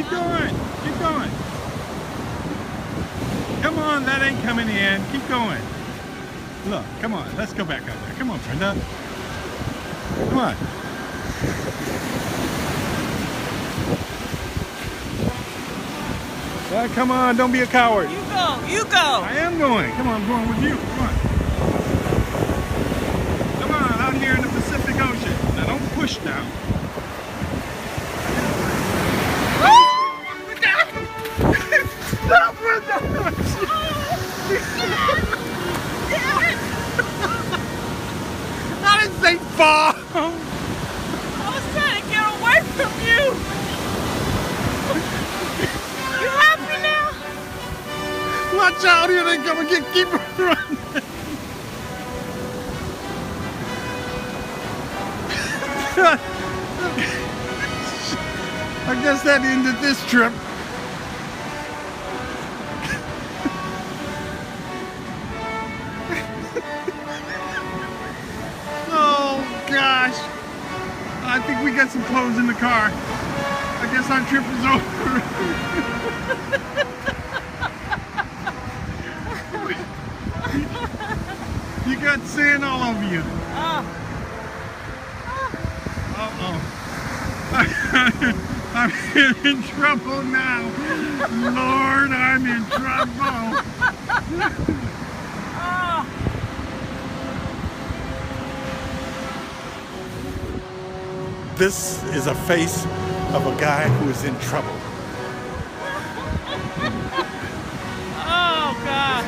Keep going. Keep going. Come on, that ain't coming in. Keep going. Look, come on. Let's go back up there. Come on, Brenda. Come on. Come on, don't be a coward. You go. You go. I am going. Come on, I'm going with you. Come on. Come on, out here in the Pacific Ocean. Now don't push now. Stop, Brenda! I didn't say fall. I was trying to get away from you. You happy now? Watch out, here they come and keep running. I guess that ended this trip. Oh gosh. I think we got some clothes in the car. I guess our trip is over. You got sand all over you. Uh-oh. I'm in trouble now. Lord, I'm in trouble. This is a face of a guy who is in trouble. Oh, God.